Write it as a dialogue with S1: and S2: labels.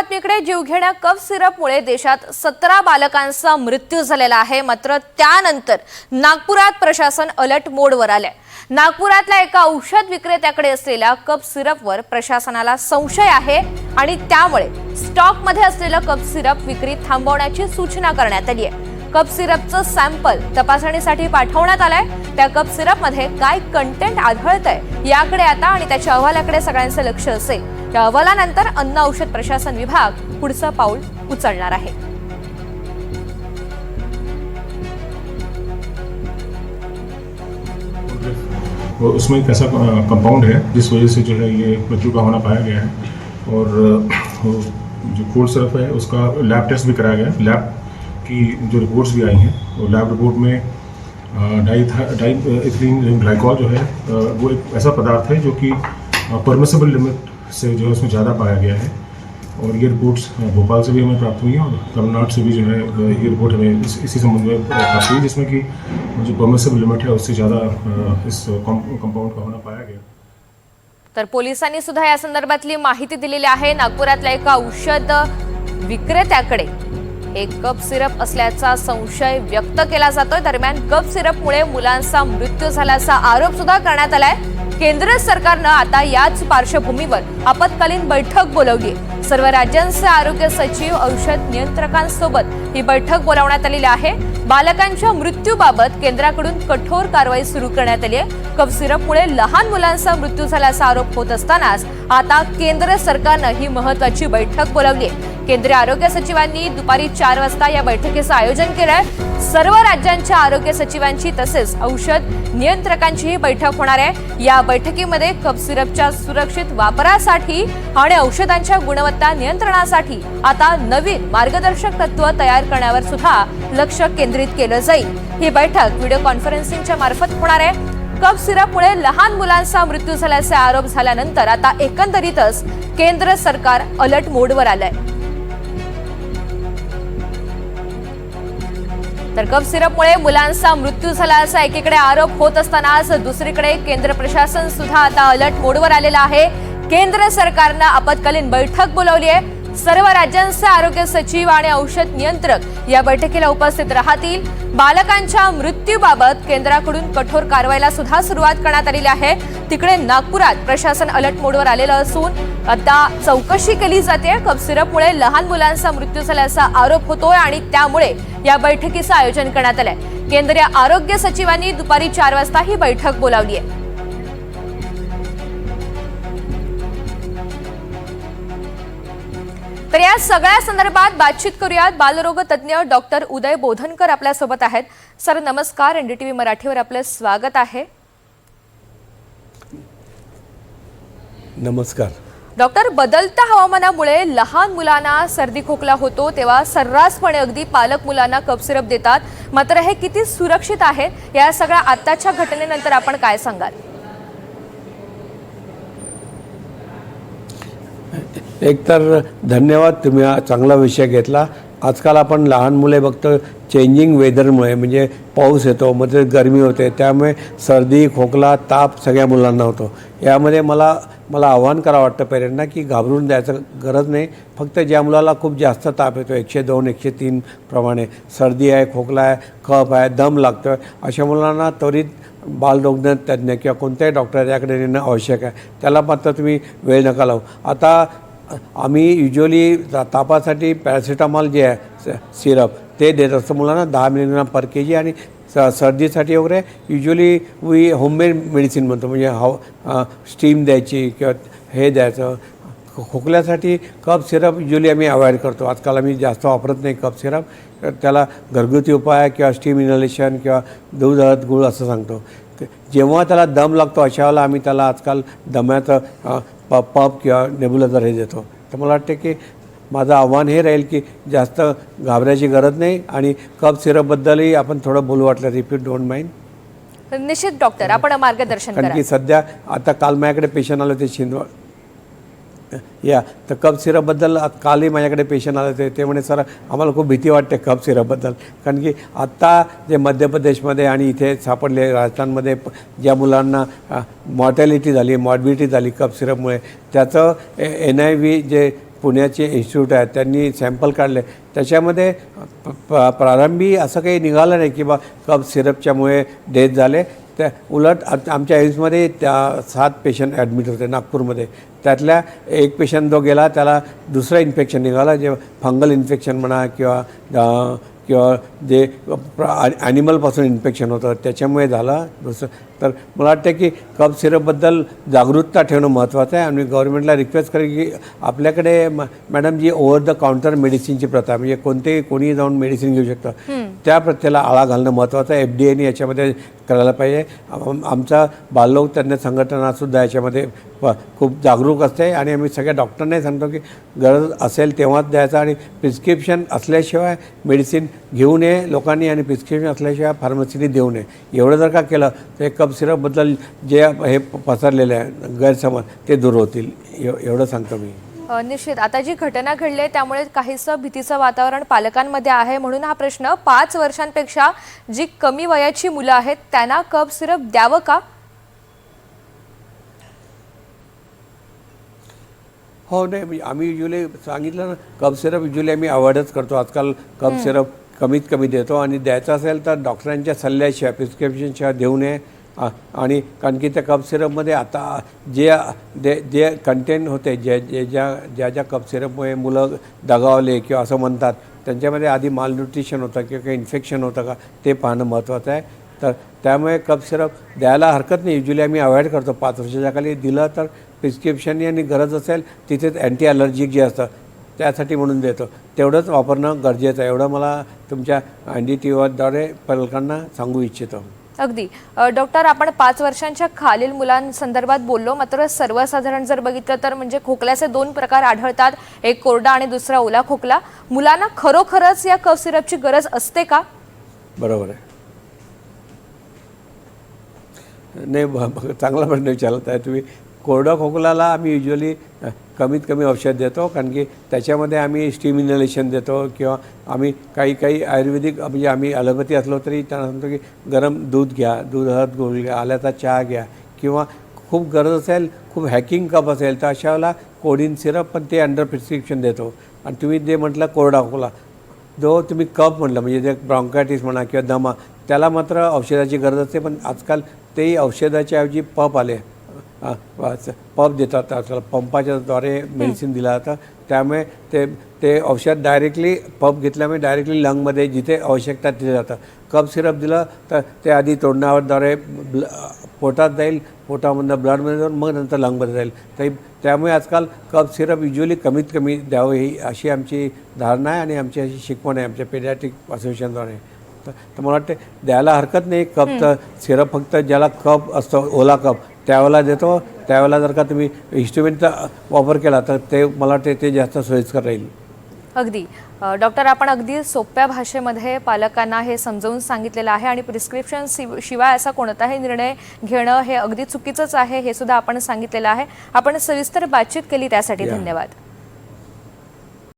S1: बातमीकडे जीवघेण्या कफ सिरपमुळे देशात 17 बालकांचा मृत्यू झालेला आहे। मात्र त्यानंतर नागपुरात प्रशासन अलर्ट मोडवर आलंय। नागपुरातल्या एका औषध विक्रेत्याकडे असलेल्या कफ सिरपवर प्रशासनाला संशय आहे आणि त्यामुळे स्टॉकमध्ये असलेलं कफ सिरप विक्री थांबवण्याची सूचना करण्यात आली आहे। कफ सिरपचं सॅम्पल तपासणीसाठी पाठवण्यात आलंय। त्या कफ सिरपमध्ये काय कंटेंट आढळतंय याकडे आता आणि त्याच्या अहवालाकडे सगळ्यांचं लक्ष असेल। या अहवालानंतर अन्न औषध प्रशासन विभाग पुढचं पाऊल उचलणार आहे।
S2: उसमें एक ऐसा कंपाउंड है जिस वजह से जो है ये मृत्यु का होना पाया गया है और जो कोल्ड सिरप है उसका लैब टेस्ट भी कराया गया। लैब की जो रिपोर्ट्स भी आई हैं वो लैब रिपोर्ट में डाइइथीलिन ग्लाइकॉल जो है वो एक ऐसा पदार्थ है जो कि परमिसिबल लिमिट से जो है उसमें ज़्यादा पाया गया है। और ये रिपोर्ट्स भोपाल से भी हमें प्राप्त हुई हैं और तमिलनाडु से भी जो है ये रिपोर्ट हमें इसी संबंध में प्राप्त हुई, जिसमें कि जो परमिसिबल लिमिट है उससे ज़्यादा इस कंपाउंड का होना पाया गया।
S1: तर पोलिसांनी सुद्धा या संदर्भातली माहिती दिलेली आहे। नागपुरातल्या एका औषध विक्रेत्याकडे एक कफ सिरप असल्याचा संशय व्यक्त केला जातोय। दरम्यान कफ सिरपमुळे मुलांचा मृत्यू झाल्याचा आरोप सुद्धा करण्यात आलाय। केंद्र सरकारनं आता याच पार्श्वभूमीवर आपत्कालीन बैठक बोलावली आहे। सर्व राज्यांचे आरोग्य सचिव औषध नियंत्रकांसोबत ही बैठक बोलावण्यात आलेली आहे। बालकांच्या मृत्यूबाबत केंद्राकडून कठोर कारवाई सुरू करण्यात आली आहे। कफ सिरपमुळे लहान मुलांचा मृत्यू झाल्याचा आरोप होत असतानाच आता केंद्र सरकारनं ही महत्त्वाची बैठक बोलावली आहे। केंद्रीय आरोग्य सचिवांनी दुपारी 4 वाजता या बैठकीचं आयोजन केलंय। सर्व राज्यांच्या आरोग्य सचिवांची तसेच औषध नियंत्रकांची ही बैठक होणार आहे। या बैठकीमध्ये कफ सिरपच्या सुरक्षित वापरासाठी आणि औषधांच्या गुणवत्ता नियंत्रणासाठी आता नवीन मार्गदर्शक तत्त्व तयार करण्यावर सुद्धा लक्ष केंद्रित केलं जाईल। ही बैठक व्हिडिओ कॉन्फरन्सिंगच्या मार्फत होणार आहे। कफ सिरपमुळे लहान मुलांचा मृत्यू झाल्याचे आरोप झाल्यानंतर आता एकंदरीतच केंद्र सरकार अलर्ट मोडवर आलंय। तर कफ सिरपमुळे मुलांचा मृत्यू झाल्याचा एकीकडे आरोप होत असतानाच दुसरीकडे केंद्र प्रशासन सुद्धा आता अलर्ट मोडवर आलेलं आहे। केंद्र सरकारनं आपत्कालीन बैठक बोलावली आहे। सर्व राज्यांचे आरोग्य सचिव आणि औषध नियंत्रक या बैठकीला उपस्थित राहतील। बालकांच्या मृत्यूबाबत केंद्राकडून कठोर कारवाईला सुद्धा सुरुवात करण्यात आलेली आहे। तिकडे नागपुरात प्रशासन अलर्ट मोडवर आलेलं असून आता चौकशी केली जाते। कफ सिरपमुळे लहान मुलांचा मृत्यू झाल्याचा आरोप होतोय आणि त्यामुळे या बैठकीचं आयोजन करण्यात आलंय। केंद्रीय आरोग्य सचिवांनी दुपारी 4 वाजता ही बैठक बोलावली आहे। तर या सगळ्या संदर्भात बातचीत करूयात। बालरोग तज्ञ डॉक्टर उदय बोधनकर आपल्या सोबत आहेत। सर नमस्कार, एनडीटीव्ही मराठीवर आपलं स्वागत आहे।
S3: नमस्कार
S1: डॉक्टर, बदलत्या हवामानामुळे लहान मुलांना सर्दी खोकला होतो तेव्हा सर्रासपणे अगदी पालक मुलांना कफ सिरप देतात, मात्र हे किती सुरक्षित आहे या सगळ्या आताच्या घटनेनंतर आपण काय सांगाल?
S3: एकतर धन्यवाद, तुम्ही हा चांगला विषय घेतला। आजकाल आपण लहान मुले बघतो चेंजिंग वेदरमुळे, म्हणजे पाऊस येतो मध्ये गरमी होते, त्यामुळे सर्दी खोकला ताप सगळ्या मुलांना होतो। यामध्ये मला आव्हान करावं वाटतं पेरेंटना की घाबरून द्यायचं गरज नाही। फक्त ज्या मुलाला खूप जास्त ताप येतो 102 103 प्रमाणे सर्दी आहे, खोकला आहे, कफ आहे, दम लागतो, अशा मुलांना त्वरित बालरोग तज्ञ किंवा कोणत्याही डॉक्टर याकडे नेणं आवश्यक आहे। त्याला मात्र तुम्ही वेळ नका लावू। आता आम्ही युजली तापासाठी पॅरासिटामॉल जे आहे सिरप ते देत असतो मुलांना 10 मिलीग्राम पर केजी, आणि सर्दीसाठी वगैरे युजली वी होममेड मेडिसिन म्हणतो, म्हणजे स्टीम द्यायची किंवा हे द्यायचं। खोकल्यासाठी कफ सिरप युजली आम्ही अवॉइड करतो। आजकाल आम्ही जास्त वापरत नाही कफ सिरप, त्याला घरगुती उपाय किंवा स्टीम इनहेलेशन किंवा दूध हळद गुळ असं सांगतो। जेव्हा त्याला दम लागतो अशा वेळेला आम्ही त्याला आजकाल दम्याचं पप किंवा नेब्युलायझर हे देतो। तर मला वाटते की माझं आव्हान हे राहील की जास्त घाबरायची गरज नाही, आणि कफ सिरपबद्दलही आपण थोडं बोलू वाटलं, इफ यू डोंट माइंड।
S1: निश्चित डॉक्टर, आपण मार्गदर्शन करा।
S3: कारण की सध्या आता काल माझ्याकडे पेशंट आले होते शिंदवाड, या तर कफ सिरपबद्दल कालही माझ्याकडे पेशंट आले होते, ते म्हणे सर आम्हाला खूप भीती वाटते कफ सिरपबद्दल, कारण की आत्ता जे मध्य प्रदेशमध्ये आणि इथे सापडले राजस्थानमध्ये ज्या मुलांना मॉर्टॅलिटी झाली मॉर्बिडिटी झाली कफ सिरपमुळे, त्याचं NIV जे पुण्याचे इन्स्टिट्यूट आहेत त्यांनी सॅम्पल काढले, त्याच्यामध्ये प्रारंभी असं काही निघालं नाही की बा कफ सिरपच्यामुळे डेथ झाले. त्या उलट आमच्या एम्समध्ये 7 पेशंट ॲडमिट होते नागपूरमध्ये. त्यातल्या एक पेशंट जो गेला त्याला दुसरं इन्फेक्शन निघालं, जे फंगल इन्फेक्शन म्हणा किंवा जे ॲनिमलपासून इन्फेक्शन होतं त्याच्यामुळे झालं. दुसरं तर मला वाटतं की कफ सिरपबद्दल जागरूकता ठेवणं महत्त्वाचं आहे. आणि गव्हर्नमेंटला रिक्वेस्ट करेन की आपल्याकडे madam ji over the counter मेडिसिनची प्रथा, म्हणजे कोणीही जाऊन मेडिसिन घेऊ शकतं, त्या प्रथेला आळा घालणं महत्त्वाचं आहे. FDAने याच्यामध्ये करायला पाहिजे. आमचा बालरोग तज्ञ संघटनासुद्धा याच्यामध्ये खूप जागरूक असते आणि आम्ही सगळ्या डॉक्टरांनाही सांगतो की गरज असेल तेव्हाच द्यायचं आणि प्रिस्क्रिप्शन असल्याशिवाय मेडिसिन घेऊ नये लोकांनी, आणि प्रिस्क्रिप्शन असल्याशिवाय फार्मसीने देऊ नये. एवढं जर का केलं तर कफ सिरपबद्दल जे हे पसरलेले आहे गैरसमज ते दूर होतील, एवढं सांगतो मी.
S1: निश्चित आता जी घटना घडली आहे त्यामुळे काहीसं भीतीचं वातावरण पालकांमध्ये आहे, म्हणून हा प्रश्न 5 वर्षांपेक्षा जी कमी वयाची मुलं आहेत त्यांना कफ सिरप द्यावं का?
S3: हो, नाही म्हणजे आम्ही युजली सांगितलं ना, कफ सिरप युजली आम्ही अवॉइडच करतो. आजकाल कफ सिरप कमीत कमी देतो, आणि द्यायचं असेल तर डॉक्टरांच्या सल्ल्याशिवाय प्रिस्क्रिप्शनशिवाय देऊ नये. आणि कारण की त्या कफ सिरपमध्ये आता जे कंटेंट होते, ज्या कफ सिरपमुळे मुलं दगावले किंवा असं म्हणतात त्यांच्यामध्ये आधी मालन्यूट्रिशन होतं किंवा काही इन्फेक्शन होतं का ते पाहणं महत्त्वाचं आहे. तर त्यामुळे कफ सिरप द्यायला हरकत नाही. युजली आम्ही अवॉइड करतो. 5 वर्षाच्या खाली दिलं तर प्रिस्क्रिप्शननी आणि गरज असेल तिथेच अँटी ॲलर्जिक जे असतं त्यासाठी म्हणून देतो, तेवढंच वापरणं गरजेचं आहे. एवढं मला तुमच्या NDTVद्वारे पालकांना सांगू इच्छितो.
S1: अगदी डॉक्टर, आपण 5 वर्षांच्या खालील मुलांसंदर्भात बोललो, मात्र सर्वसाधारण जर बघितलं तर म्हणजे खोकल्याचे 2 प्रकार आढळतात, एक कोरडा आणि दुसरा ओला खोकला. मुलांना खरोखरच या कफ सिरपची गरज असते का?
S3: बरोबर आहे. नाही, चांगला प्रश्न विचारत आहे तुम्ही. कोरडा खोकल्याला आम्ही युजली कमीत कमी औषध देतो, कारण की त्याच्यामध्ये आम्ही स्टीम इनहेलेशन देतो, किंवा आम्ही काही आयुर्वेदिक म्हणजे आम्ही ॲलोपॅथी असलो तरी त्यांना सांगतो की गरम दूध घ्या, दूध हळद गोळी घ्या, आल्याचा चहा घ्या, किंवा खूप गरज असेल, खूप हॅकिंग कप असेल तर अशा वेळेला कोडिन सिरप पण ते अंडर प्रिस्क्रिप्शन देतो. आणि तुम्ही जे म्हटलं कोरडा खोकला, जो तुम्ही कप म्हटलं म्हणजे जे ब्रॉन्कायटिस म्हणा किंवा दमा, त्याला मात्र औषधाची गरज असते. पण आजकाल तेही औषधाच्या ऐवजी पप आले, पप देतात. आजकाल पंपाच्या द्वारे मेडिसिन दिलं जातं, त्यामुळे ते औषध डायरेक्टली पप घेतल्यामुळे डायरेक्टली लंगमध्ये जिथे आवश्यकता तिथे जातं. कफ सिरप दिलं तर ते आधी तोंडाद्वारे पोटात जाईल, पोटामधनं ब्लडमध्ये जाऊन मग नंतर लंगमध्ये जाईल. त्यामुळे आजकाल कफ सिरप युजली कमीत कमी द्यावं ही अशी आमची धारणा आहे आणि आमची अशी शिकवण आहे आमच्या पेडियाट्रिक असोसिएशनद्वारे. तर मला वाटते द्यायला हरकत नाही. कपचं सिरप फक्त ज्याला कप असतो, ओला कप, त्यावेळेला देतो. त्यावेळेला जर का तुम्ही इन्स्ट्रुमेंटचा वापर केला तर ते मला वाटते ते जास्त सोयीस्कर राहील.
S1: अगदी डॉक्टर, आपण अगदी सोप्या भाषेमध्ये पालकांना हे समजावून सांगितलेलं आहे, आणि प्रिस्क्रिप्शन शिवाय असा कोणताही निर्णय घेणं हे अगदी चुकीचंच आहे हे सुद्धा आपण सांगितलेलं आहे. आपण सविस्तर बातचीत केली त्यासाठी धन्यवाद.